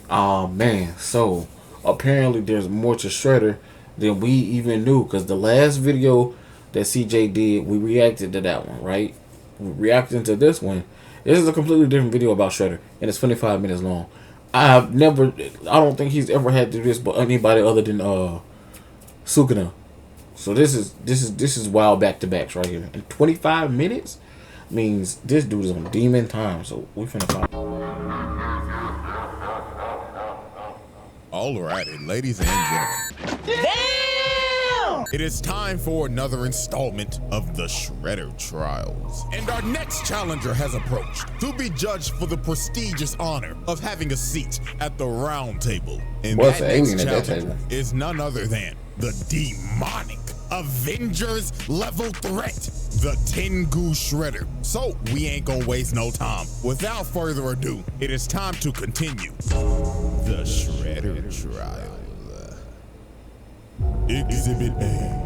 Oh man, so apparently there's more to Shredder than we even knew. Because the last video that CJ did, we reacted to that one, right? We reacting to this one. This is a completely different video about Shredder, and it's 25 minutes long. I don't think he's ever had to do this, but anybody other than Sukuna. So this is wild back to backs right here. And 25 minutes means this dude is on demon time. So we finna find. Alrighty, ladies and gentlemen. Damn! It is time for another installment of the Shredder Trials. And our next challenger has approached to be judged for the prestigious honor of having a seat at the round table. And What's that the next alien at that challenger table? is none other than the demonic Avengers level threat, the Tengu Shredder. So we ain't gonna waste no time. Without further ado, it is time to continue the Shredder Trial. Exhibit A.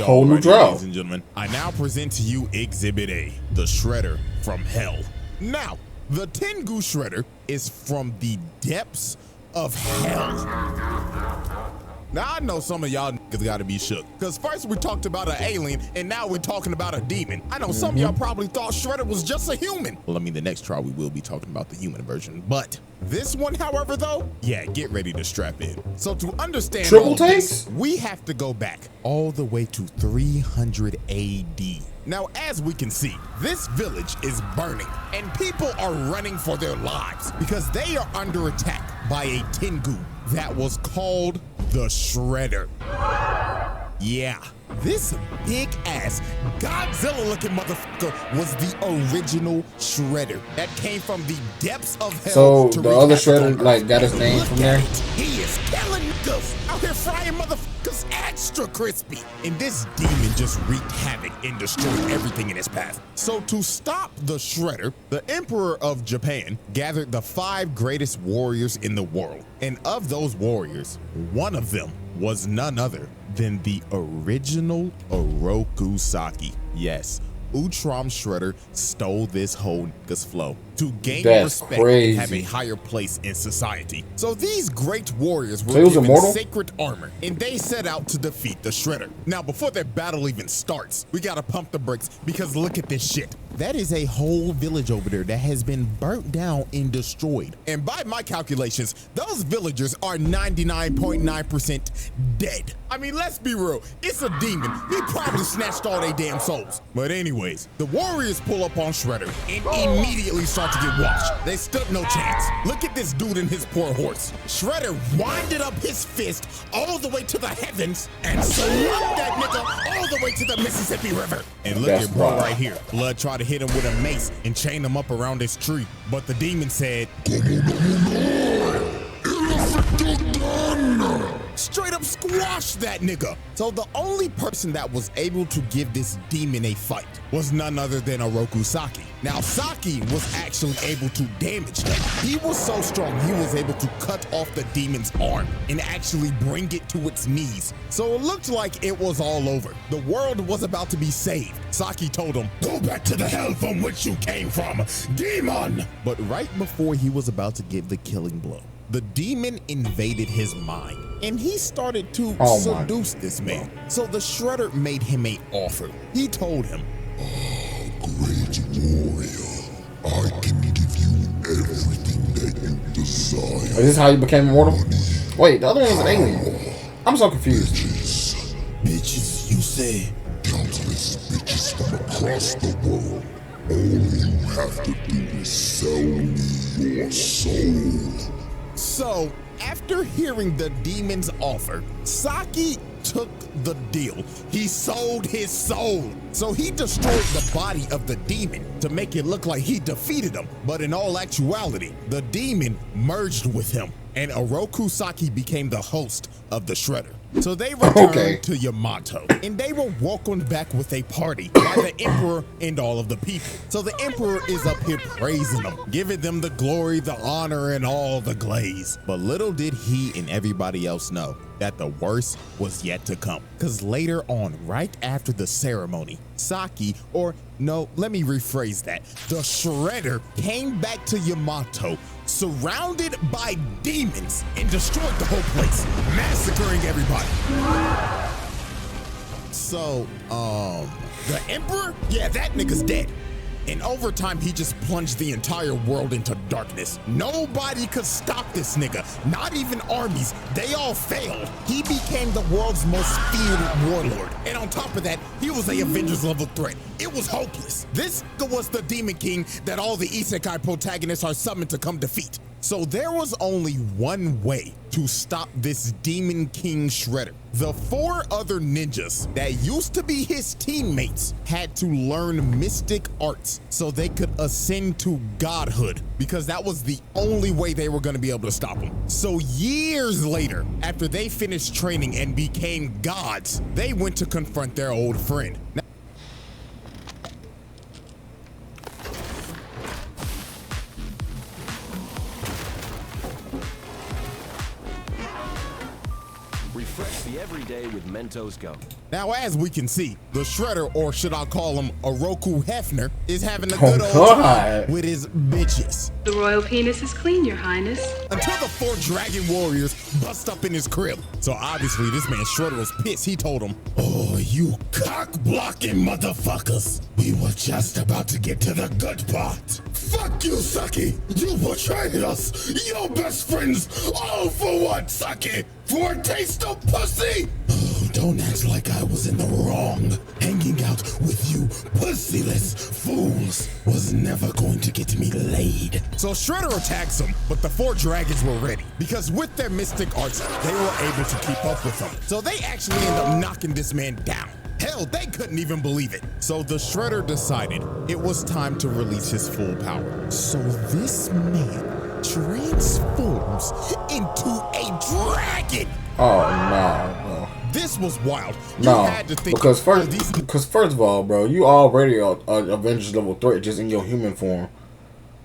Whole new trial. Ladies and gentlemen, I now present to you Exhibit A, the Shredder from Hell. Now, the Tengu Shredder is from the depths of hell. Now, I know some of y'all niggas gotta be shook, because first we talked about an alien, and now we're talking about a demon. I know some of y'all probably thought Shredder was just a human. Well, I mean, the next trial we will be talking about the human version, but this one, however, though, yeah, get ready to strap in. So to understand Triple all takes? this, we have to go back all the way to 300 AD. Now, as we can see, this village is burning, and people are running for their lives because they are under attack by a Tengu that was called the Shredder. Yeah, this big ass Godzilla looking motherfucker was the original Shredder that came from the depths of hell. So to the wreak other havoc Shredder on like Earth. got his name Look from at there. it. He is killing niggas out here frying motherfuckers extra crispy. And this demon just wreaked havoc and destroyed everything in his path. So to stop the Shredder, the Emperor of Japan gathered the 5 greatest warriors in the world. And of those warriors, one of them was none other than the original Orokusaki. Yes, Utram Shredder stole this whole nigga's flow to gain That's respect crazy. and have a higher place in society. So these great warriors were So he was given immortal? sacred armor, and they set out to defeat the Shredder. Now, before their battle even starts, we gotta pump the brakes because look at this shit. That is a whole village over there that has been burnt down and destroyed. And by my calculations, those villagers are 99.9% dead. I mean, let's be real. It's a demon. He probably snatched all their damn souls. But anyways, the warriors pull up on Shredder and immediately start to get washed. They stood no chance. Look at this dude and his poor horse. Shredder winded up his fist all the way to the heavens and slumped that nigga all the way to the Mississippi River. And look That's at bro wild. right here. Blood tried to hit him with a mace and chain him up around this tree. But the demon said, straight up squash that nigga. So the only person that was able to give this demon a fight was none other than Orokusaki. Now, Saki was actually able to damage him. He was so strong, he was able to cut off the demon's arm and actually bring it to its knees. So it looked like it was all over. The world was about to be saved. Saki told him, go back to the hell from which you came from, demon! But right before he was about to give the killing blow, the demon invaded his mind, and he started to seduce this man. So the Shredder made him an offer. He told him, Great warrior, I can give you everything that you desire. Is this how you became immortal? Wait, the other one was an alien. I'm so confused. Bitches, you say? Countless bitches from across the world. All you have to do is sell me your soul. So, after hearing the demon's offer, Saki took the deal. He sold his soul. So he destroyed the body of the demon to make it look like he defeated him. But in all actuality, the demon merged with him, and Orokusaki became the host of the Shredder. So they returned to Yamato, and they were welcomed back with a party by the Emperor and all of the people. So the Emperor is up here praising them, giving them the glory, the honor, and all the glaze. But little did he and everybody else know that the worst was yet to come. Because later on, right after the ceremony, Saki, or no, let me rephrase that, the Shredder came back to Yamato, surrounded by demons, and destroyed the whole place, massacring everybody. So, the Emperor? Yeah, that nigga's dead. In overtime, he just plunged the entire world into darkness. Nobody could stop this nigga, not even armies. They all failed. He became the world's most feared warlord. And on top of that, he was a Avengers level threat. It was hopeless. This was the Demon King that all the isekai protagonists are summoned to come defeat. So there was only one way to stop this Demon King Shredder. The 4 other ninjas that used to be his teammates had to learn mystic arts so they could ascend to godhood, because that was the only way they were going to be able to stop him. So years later, after they finished training and became gods, they went to confront their old friend. Now, refresh the everyday with Mentos Go. Now, as we can see, the Shredder, or should I call him Oroku Hefner, is having a good old time with his bitches. The royal penis is clean, Your Highness. Until the 4 dragon warriors bust up in his crib. So obviously this man Shredder was pissed. He told him, "Oh, you cock-blocking motherfuckers. We were just about to get to the good part. Fuck you, Saki. You betrayed us. Your best friends. All for what, Saki? For a taste of pussy? Oh, don't act like I was in the wrong. Hanging out with you pussyless fools was never going to get me laid." So Shredder attacks him, but the 4 dragons were ready, because with their mystic arts, they were able to keep up with him. So they actually end up knocking this man down. Hell, they couldn't even believe it. So the Shredder decided it was time to release his full power. So this man transforms into a dragon. Oh no, bro. This was wild. No, You had to think because first of all, bro, you already a Avengers level threat just in your human form.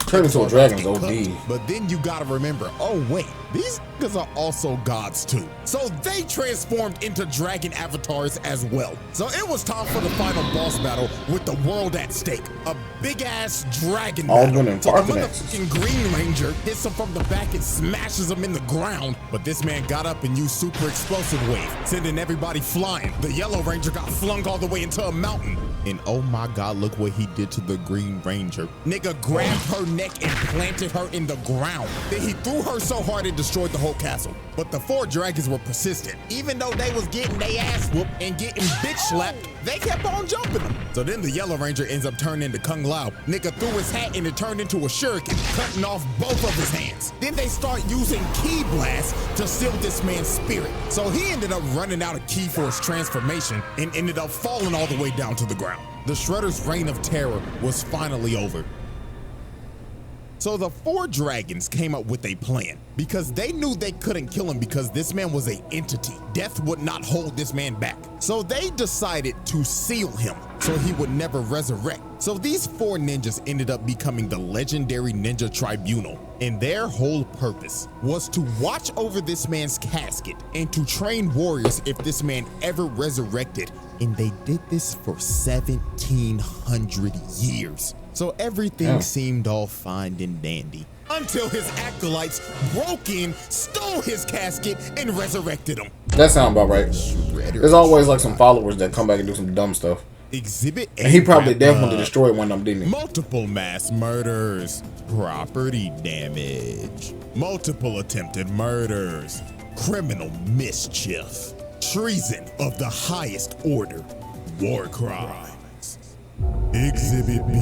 Turn into a dragon's OD. But then you gotta remember, oh wait, these niggas are also gods too. So they transformed into dragon avatars as well. So it was time for the final boss battle with the world at stake. A big ass dragon battle. So the motherfucking Green Ranger hits him from the back and smashes him in the ground. But this man got up and used super explosive wave, sending everybody flying. The Yellow Ranger got flung all the way into a mountain. And oh my God, look what he did to the Green Ranger. Nigga grabbed her neck and planted her in the ground. Then he threw her so hard it destroyed the whole castle. But the 4 dragons were persistent. Even though they was getting their ass whooped and getting bitch slapped, they kept on jumping them. So then the Yellow Ranger ends up turning into Kung Lao. Nigga threw his hat and it turned into a shuriken, cutting off both of his hands. Then they start using Ki Blast to seal this man's spirit. So he ended up running out of Ki for his transformation and ended up falling all the way down to the ground. The Shredder's reign of terror was finally over. So the 4 dragons came up with a plan, because they knew they couldn't kill him because this man was an entity. Death would not hold this man back. So they decided to seal him so he would never resurrect. So these 4 ninjas ended up becoming the legendary Ninja Tribunal, and their whole purpose was to watch over this man's casket and to train warriors if this man ever resurrected. And they did this for 1700 years. So everything seemed all fine and dandy until his acolytes broke in, stole his casket, and resurrected him. That sounds about right. There's always like some followers that come back and do some dumb stuff. Exhibit A. And he probably definitely destroyed one of them, didn't he? Multiple mass murders, property damage, multiple attempted murders, criminal mischief, treason of the highest order, war crimes. Exhibit B.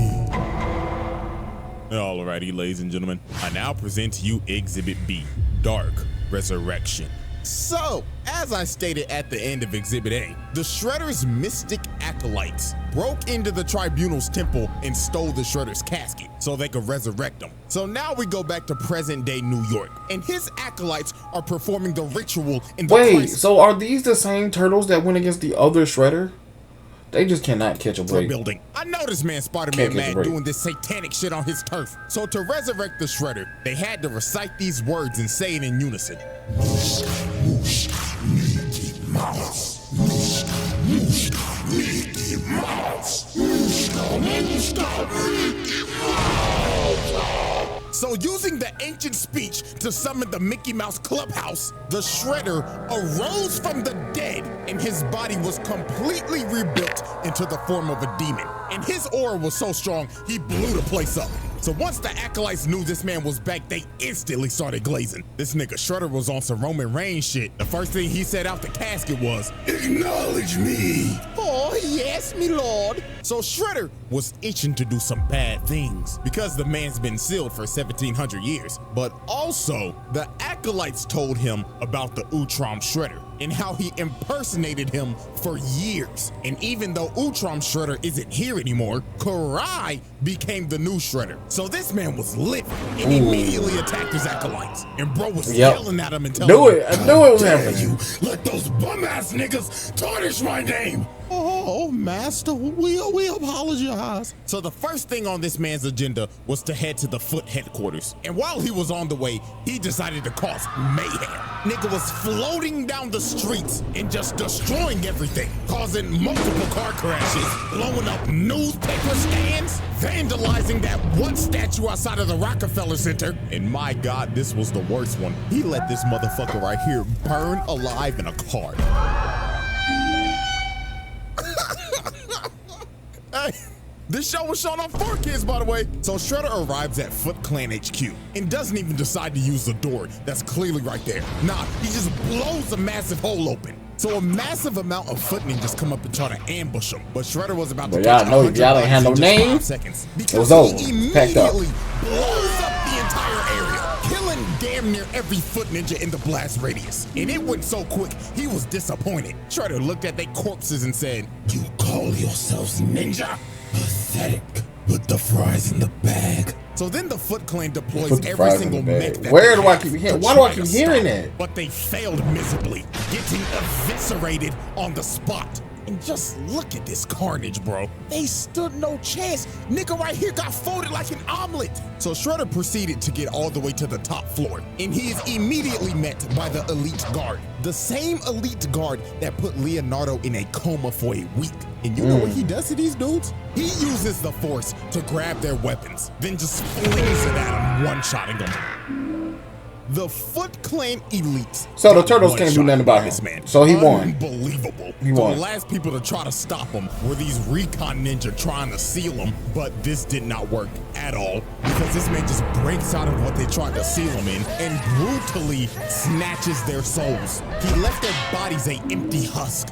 Alrighty, ladies and gentlemen, I now present to you Exhibit B, Dark Resurrection. So, as I stated at the end of Exhibit A, the Shredder's mystic acolytes broke into the Tribunal's temple and stole the Shredder's casket so they could resurrect him. So now we go back to present-day New York, and his acolytes are performing the ritual in the Wait, so are these the same turtles that went against the other Shredder? They just cannot catch a break. Building. I know this man Spider-Man mad doing this satanic shit on his turf. So to resurrect the Shredder, they had to recite these words and say it in unison. Mickey Mouse. Mickey Mouse. So using the ancient speech to summon the Mickey Mouse Clubhouse, the Shredder arose from the dead and his body was completely rebuilt into the form of a demon. And his aura was so strong, he blew the place up. So once the acolytes knew this man was back, they instantly started glazing. This nigga Shredder was on some Roman Reigns shit. The first thing he said out the casket was, "Acknowledge me." "Oh, yes, me lord." So Shredder was itching to do some bad things because the man's been sealed for 1700 years. But also, the acolytes told him about the Dachamp Shredder and how he impersonated him for years. And even though Dachamp Shredder isn't here anymore, Karai became the new Shredder. So this man was livid and immediately attacked his acolytes. And bro was yelling at him and telling him, I knew it was happening. You let those bum-ass niggas tarnish my name. "Oh, master, we apologize." So the first thing on this man's agenda was to head to the Foot headquarters. And while he was on the way, he decided to cause mayhem. Nigga was floating down the streets and just destroying everything, causing multiple car crashes, blowing up newspaper stands, vandalizing that one statue outside of the Rockefeller Center. And my God, this was the worst one. He let this motherfucker right here burn alive in a car. Hey, this show was shown on 4Kids, by the way. So Shredder arrives at Foot Clan HQ and doesn't even decide to use the door that's clearly right there. Nah, he just blows a massive hole open. So a massive amount of Foot ninjas come up and try to ambush him. But Shredder was about to y'all know y'all ain't had no names. Seconds It was over. Packed up. Immediately blows up the entire area, killing damn near every Foot ninja in the blast radius. And it went so quick, he was disappointed. Shredder looked at their corpses and said, You call yourselves ninja? Pathetic. Put the fries in the bag. So then the Foot Clan deploys every single mech that Where do I keep hearing? Why do I keep hearing that? But they failed miserably, getting eviscerated on the spot. And just look at this carnage, bro. They stood no chance. Nigga right here got folded like an omelet. So Shredder proceeded to get all the way to the top floor, and he is immediately met by the elite guard. The same elite guard that put Leonardo in a coma for a week. And you know what he does to these dudes? He uses the force to grab their weapons, then just flings it at them, one-shotting them. The Foot Clan elites. So the turtles can't do nothing about this him. man. So he won. Unbelievable. He so won. the last people to try to stop him were these recon ninja trying to seal him, but this did not work at all because this man just breaks out of what they tried to seal him in and brutally snatches their souls. He left their bodies an empty husk.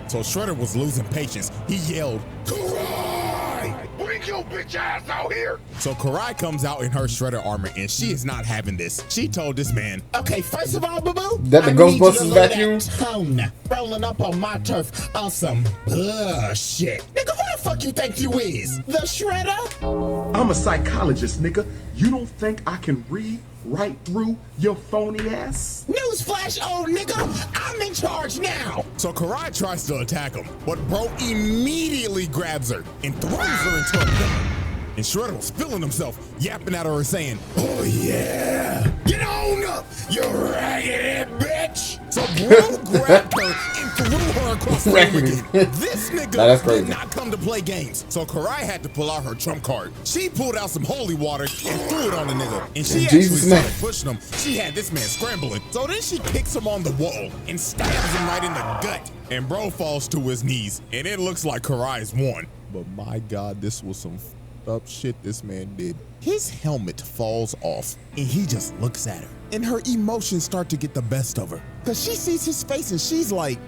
So Shredder was losing patience. He yelled, Karai! Bring your bitch ass out here! So Karai comes out in her Shredder armor, and she is not having this. She told this man, "Okay, first of all, boo-boo, That the I need you to Ghostbusters look at vacuum? that tone rolling up on my turf on some bullshit. Nigga, who the fuck you think you is? The Shredder? I'm a psychologist, nigga. You don't think I can read right through your phony ass? Newsflash, old nigga, I'm in charge now." So Karai tries to attack him, but bro immediately grabs her and throws her into a pillar. And Shredder was feeling himself, yapping at her and saying, Oh yeah! Get on up, you raggedy bitch! So bro grabbed her and threw her across the room again. This nigga did not come to play games. So Karai had to pull out her trump card. She pulled out some holy water and threw it on the nigga. And she actually started pushing him. She had this man scrambling. So then she kicks him on the wall and stabs him right in the gut. And bro falls to his knees. And it looks like Karai's won. But my God, this was some up shit this man did. His helmet falls off and he just looks at her. And her emotions start to get the best of her. Cause she sees his face and she's like,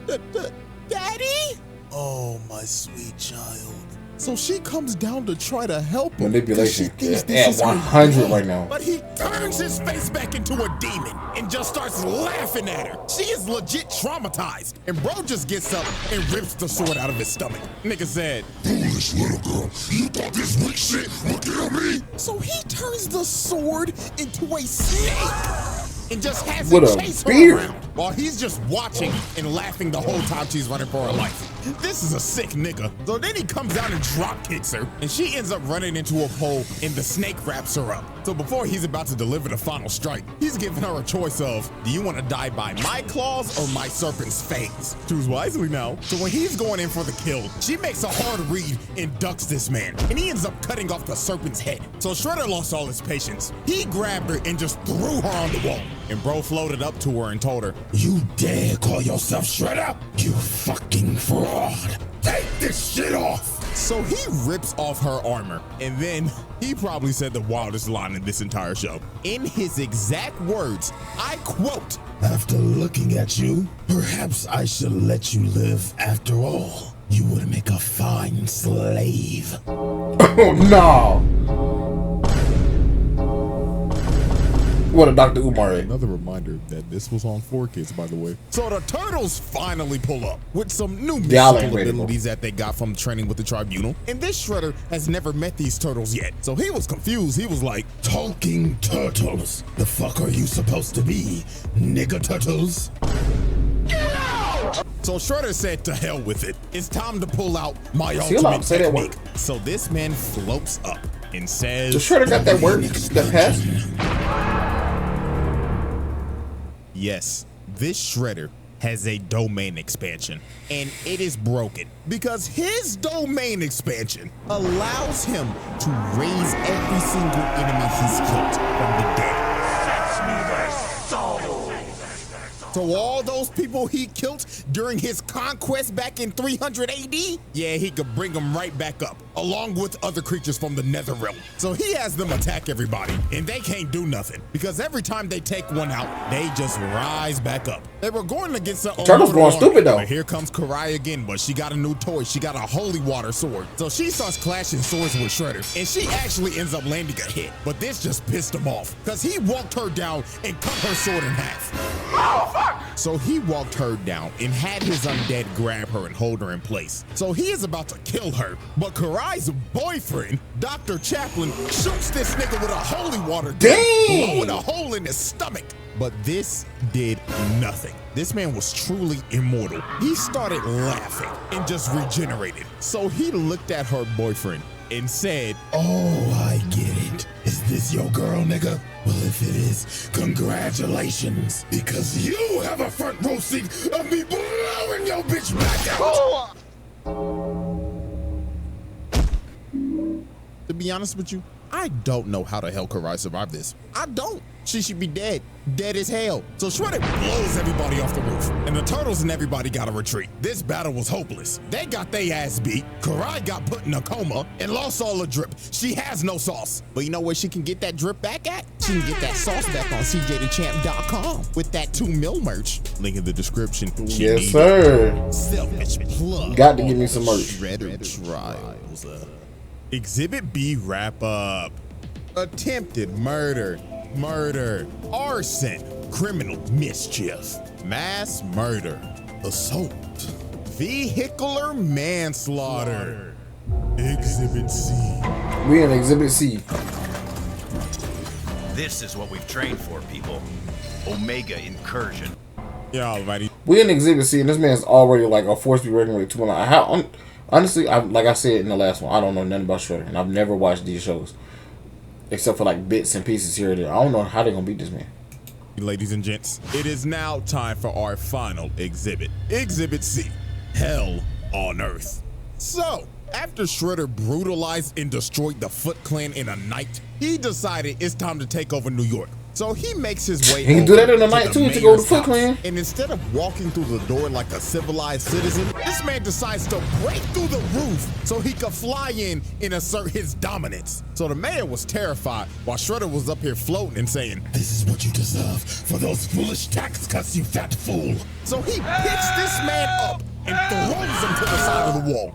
Daddy? Oh, my sweet child. So she comes down to try to help him. Manipulation. She thinks At this is her 100 blood. right now. But he turns his face back into a demon and just starts laughing at her. She is legit traumatized. And bro just gets up and rips the sword out of his stomach. Nigga said, Foolish little girl, you thought this weak shit would kill me? so he turns the sword into a snake and just has With it a chase beard. her around while he's just watching and laughing the whole time she's running for her life. This is a sick nigga. So then he comes out and drop kicks her, and she ends up running into a pole, and the snake wraps her up. So before he's about to deliver the final strike, he's giving her a choice of, do you want to die by my claws or my serpent's fangs? Choose wisely now. So when he's going in for the kill, she makes a hard read and ducks this man, and he ends up cutting off the serpent's head. So Shredder lost all his patience. He grabbed her and just threw her on the wall. And bro floated up to her and told her, You dare call yourself Shredder? You fucking fraud. Take this shit off. so he rips off her armor. And then he probably said the wildest line in this entire show. In his exact words, I quote, After looking at you, perhaps I should let you live after all. You would make a fine slave. Oh no! What a Dr. Umar at. Another reminder that this was on 4Kids, by the way. So the Turtles finally pull up with some new mystical abilities that they got from training with the Tribunal. And this Shredder has never met these turtles yet. So he was confused. He was like, Talking turtles. The fuck are you supposed to be? Nigga turtles? so Shredder said to hell with it. It's time to pull out my Chill out, ultimate say that technique. word. So this man floats up and says, The Shredder got that word, that pass? yes, this Shredder has a domain expansion, and it is broken because his domain expansion allows him to raise every single enemy he's killed from the dead. So all those people he killed during his conquest back in 300 AD, yeah, he could bring them right back up, along with other creatures from the Nether Realm. So he has them attack everybody, and they can't do nothing, because every time they take one out, they just rise back up. They were going against the Turtles going stupid though. But here comes Karai again, but she got a new toy. She got a holy water sword. So she starts clashing swords with Shredder, and she actually ends up landing a hit. But this just pissed him off, because he walked her down and cut her sword in half. So he walked her down and had his undead grab her and hold her in place. So he is about to kill her, but Karai's boyfriend, Dr. Chaplin, shoots this nigga with a holy water gun, blowing a hole in his stomach. But this did nothing. This man was truly immortal. He started laughing and just regenerated. So he looked at her boyfriend and said, Oh, I get it. Is this your girl, nigga? Well, if it is, congratulations. Because you have a front row seat of me blowing your bitch back out. to be honest with you, I don't know how the hell Karai survived this. I don't. She should be dead. Dead as hell. So Shredder blows everybody off the roof, and the Turtles and everybody got to retreat. This battle was hopeless. They got their ass beat. Karai got put in a coma and lost all the drip. She has no sauce. But you know where she can get that drip back at? She can get that sauce back on cjdachamp.com with that 2 mil merch. Link in the description. Yes, sir. Selfish plug. Got to give me some merch. Shredder trials. Exhibit B wrap up. Attempted murder, arson, criminal mischief, mass murder, assault, vehicular manslaughter. Exhibit C. We in Exhibit C. This is what we've trained for, people. Omega Incursion. Yeah, alrighty. We in Exhibit C, and this man's already like a force be reckoned with 2. Honestly, like I said in the last one, I don't know nothing about Shredder, and I've never watched these shows. Except for like bits and pieces here and there. I don't know how they're gonna beat this man. Ladies and gents, it is now time for our final exhibit. Exhibit C, Hell on Earth. So, after Shredder brutalized and destroyed the Foot Clan in a night, he decided it's time to take over New York. So he makes his way He can do that in the night too to go to Foot Clan. And instead of walking through the door like a civilized citizen, this man decides to break through the roof so he could fly in and assert his dominance. So the mayor was terrified while Shredder was up here floating and saying, This is what you deserve for those foolish tax cuts, you fat fool. So he picks this man up and throws him to the side of the wall.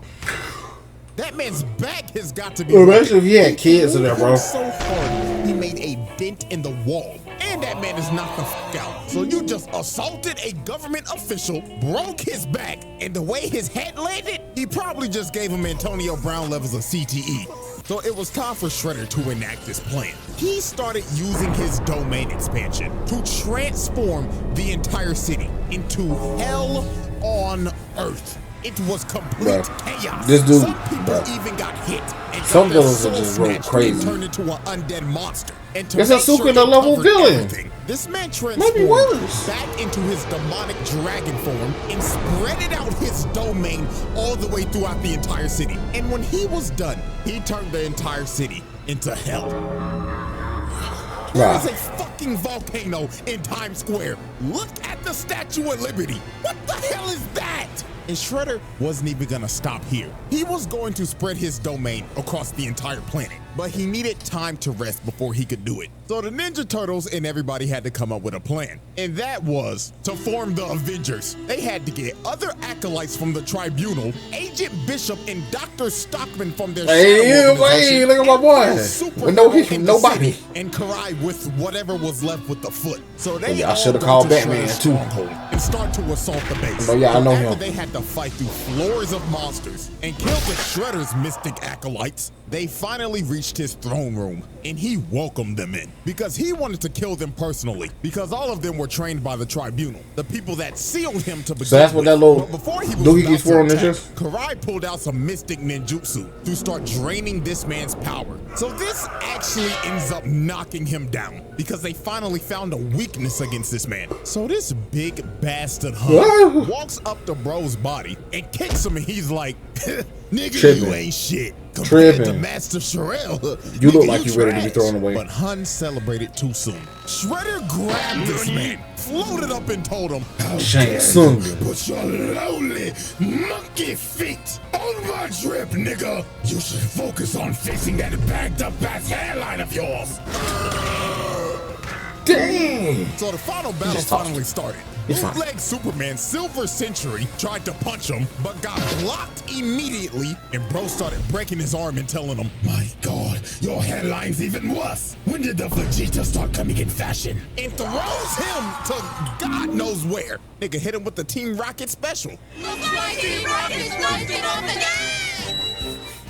That man's back has got to be. Imagine if he had kids in there, bro. So hard, he made a dent in the wall. And that man is knocked the fuck out. So you just assaulted a government official, broke his back, and the way his head landed, he probably just gave him Antonio Brown levels of CTE. So it was time for Shredder to enact this plan. He started using his domain expansion to transform the entire city into hell on earth. It was complete chaos. This dude, some people even got hit. And some got their villains are soul just real snatched crazy. and turned into an undead monster. And to It's a make sure Sukuna it level covered villain. everything, this man Maybe transformed worse. back into his demonic dragon form and spreaded out his domain all the way throughout the entire city. And when he was done, he turned the entire city into hell. There is a fucking volcano in Times Square. Look at the Statue of Liberty. What the hell is that? And Shredder wasn't even gonna stop here. He was going to spread his domain across the entire planet, but he needed time to rest before he could do it. So the Ninja Turtles and everybody had to come up with a plan, and that was to form the Avengers. They had to get other acolytes from the Tribunal, Agent Bishop and Dr. Stockman from their shadow organization, look at my boy. Superhero With no in the nobody. city, and Karai with whatever was left with the foot. So they I all should have go called to Batman Shredder's too. stronghold and start to assault the base. Oh, yeah, I So know after him. they had to fight through floors of monsters and kill the Shredder's mystic acolytes, they finally reached his throne room, and he welcomed them in because he wanted to kill them personally, because all of them were trained by the Tribunal, the people that sealed him to begin So that's what with. that little But before he was doogie about gets to for on the attack, chest? Karai pulled out some mystic ninjutsu to start draining this man's power. So this actually ends up knocking him down because they finally found a weakness against this man. So this big bastard hunk walks up to bro's body and kicks him, and he's like, nigga, Tripping. you ain't shit. Compared to Tripping. Master Sherelle, You look nigga, like you ready to be trash. thrown away. But Hun celebrated too soon. Shredder grabbed this man, floated up and told him, Shang Tsung. Put your lonely monkey feet on my drip, nigga. You should focus on fixing that bagged up ass hairline of yours. Dang. So the final battle just talked. finally started. It's fine. Bootleg Superman Silver Century tried to punch him, but got blocked immediately, and bro started breaking his arm and telling him, My God, your hairline's even worse. When did the Vegeta start coming in fashion? and throws him to God knows where. Nigga hit him with the Team Rocket special.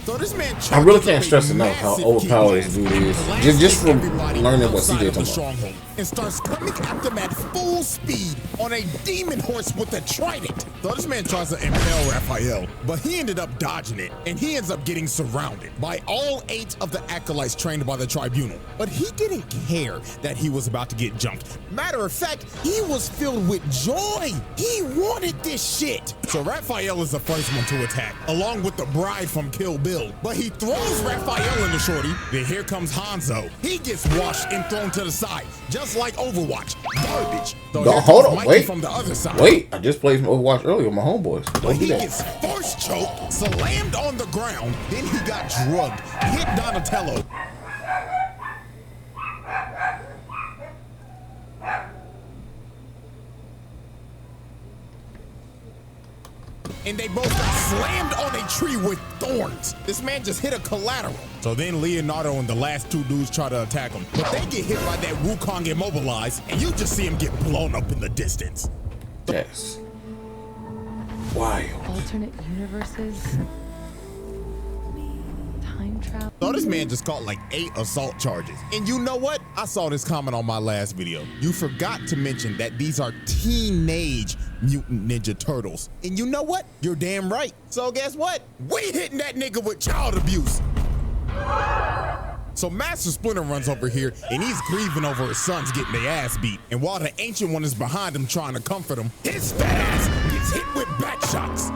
So this man I really charges can't up a stress enough how massive overpowered kid this dude blast, is. blasting Just from everybody learning what outside CJ of the talking about. stronghold, and starts coming at them at full speed on a demon horse with a trident. So this man tries to impale Raphael, but he ended up dodging it, and he ends up getting surrounded by all 8 of the acolytes trained by the Tribunal. But he didn't care that he was about to get jumped. Matter of fact, he was filled with joy. He wanted this shit. So Raphael is the first one to attack, along with the bride from Kill Bill. But he throws Raphael into Shorty. Then here comes Hanzo. He gets washed and thrown to the side, just like Overwatch. Garbage. So here Hold comes on, Mikey wait. from the other side. Wait, I just played some Overwatch earlier with my homeboys. But Don't do he that. gets first choked, slammed on the ground, then he got drugged, hit Donatello. And they both got slammed on a tree with thorns. This man just hit a collateral. So then Leonardo and the last 2 dudes try to attack him, but they get hit by that Wukong immobilized, and you just see him get blown up in the distance. Yes. Wild. Alternate universes. Time travel. So this man just caught like 8 assault charges. And you know what? I saw this comment on my last video. You forgot to mention that these are teenage Mutant Ninja Turtles. And you know what? You're damn right. So guess what? We hitting that nigga with child abuse. So Master Splinter runs over here, and he's grieving over his sons getting their ass beat. And while the Ancient One is behind him trying to comfort him, his fat ass gets hit with back shots.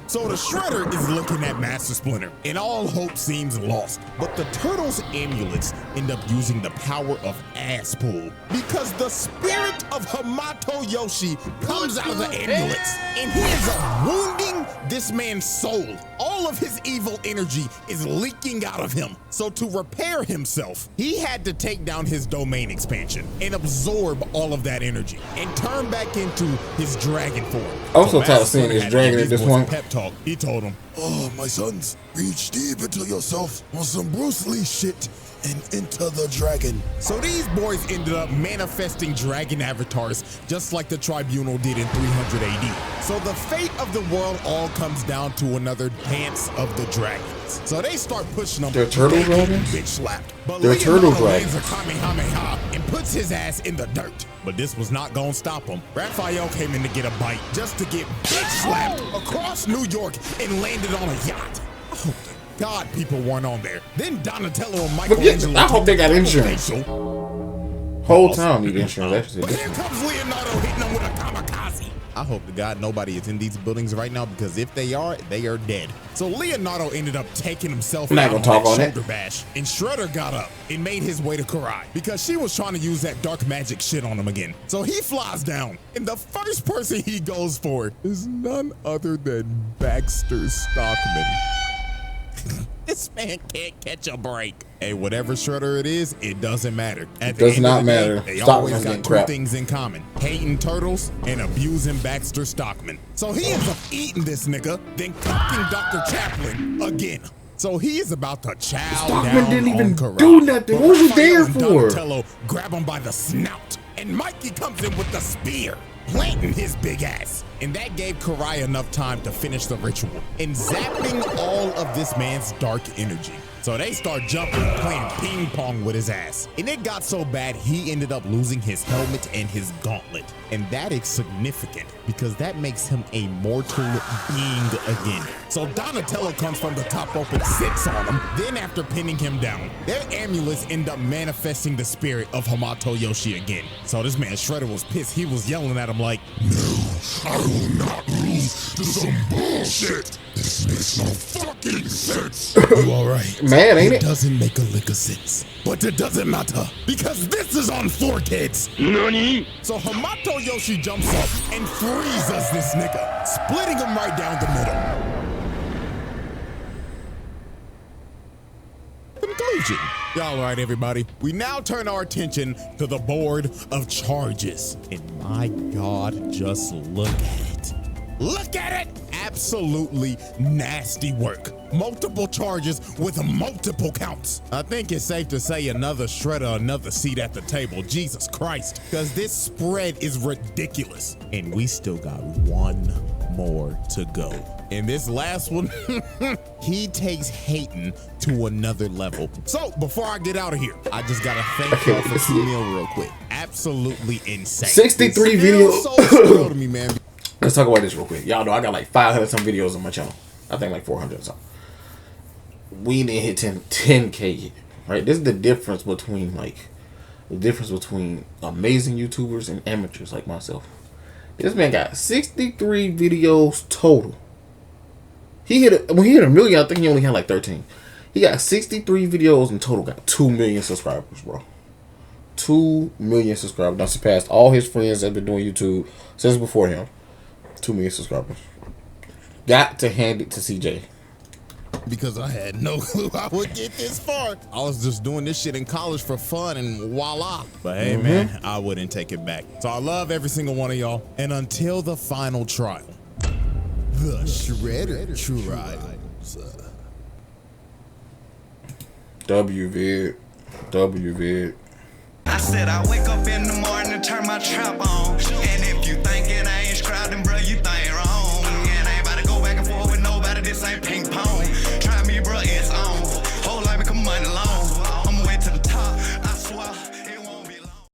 So the Shredder is looking at Master Splinter, and all hope seems lost. But the Turtles' amulets end up using the power of ass pull, because the spirit of Hamato Yoshi comes out of the amulets, and he ends up wounding this man's soul. All of his evil energy is leaking out of him. So to repair himself, he had to take down his domain expansion and absorb all of that energy and turn back into his dragon form. Also, So tired of Master seeing Splinter this had dragon to at give this his boys a point. pep talk. He told him, Oh, my sons, reach deep into yourself on some Bruce Lee shit and enter the dragon. so these boys ended up manifesting dragon avatars just like the tribunal did in 300 AD. So the fate of the world all comes down to another dance of the dragons. So they start pushing them. They're turtle They get dragons? bitch slapped. But They're turtle Leonardo lands dragons. a Kamehameha and puts his ass in the dirt. But this was not gonna stop him. Raphael came in to get a bite just to get bitch slapped across New York and landed on a yacht. I hope to God people weren't on there. Then Donatello and Michelangelo. I hope they got took the insurance. facial. Whole town need insurance. But here comes Leonardo hitting him with a kamikaze. I hope to God nobody is in these buildings right now, because if they are dead. So Leonardo ended up taking himself Not out gonna on talk that on it. shoulder bash, and Shredder got up and made his way to Karai because she was trying to use that dark magic shit on him again. So he flies down, and the first person he goes for is none other than Baxter Stockman. This man can't catch a break. Hey, whatever Shredder it is, it doesn't matter. At the Does end not of the day, matter. They Stockman's always getting got two crap. things in common: hating turtles and abusing Baxter Stockman. So he ends up eating this nigga, then cooking Dr. Chaplin again. So he is about to chow Stockman down didn't even on Karai. do nothing. But What was he Raphael there and for? Donatello grab him by the snout, and Mikey comes in with the spear, planting his big ass. And that gave Karai enough time to finish the ritual and zapping all of this man's dark energy. So they start jumping, playing ping pong with his ass. And it got so bad, he ended up losing his helmet and his gauntlet. And that is significant because that makes him a mortal being again. So Donatello comes from the top rope and sits on him. Then after pinning him down, their amulets end up manifesting the spirit of Hamato Yoshi again. So this man Shredder was pissed. He was yelling at him like, I will not lose to some bullshit. This makes no fucking sense. You alright? Man, ain't it? doesn't make a lick of sense. But it doesn't matter, because this is on 4 kids. NANI? So Hamato Yoshi jumps up and freezes this nigga, splitting him right down the middle. Conclusion. All right, everybody. We now turn our attention to the board of charges. And my God, just look at it. Look at it! Absolutely nasty work. Multiple charges with multiple counts. I think it's safe to say another Shredder, another seat at the table. Jesus Christ. Because this spread is ridiculous. And we still got one more to go. And this last one, he takes hating to another level. So before I get out of here, I just gotta thank y'all for tuning in real quick. Absolutely insane. 63 It's videos. still so surreal to me, man. Let's talk about this real quick. Y'all know I got like 500 some videos on my channel. I think like 400 or something. We didn't hit 10K yet, right? This is the difference between amazing YouTubers and amateurs like myself. This man got 63 videos total. When he hit a million, I think he only had like 13. He got 63 videos in total. Got 2 million subscribers, bro. 2 million subscribers. Now surpassed all his friends that have been doing YouTube since before him. 2 million subscribers. Got to hand it to CJ. Because I had no clue I would get this far. I was just doing this shit in college for fun and voila. But hey, man, I wouldn't take it back. So I love every single one of y'all. And until the final trial, the Shredder Trials. WVid. I said I wake up in the morning and turn my trap on.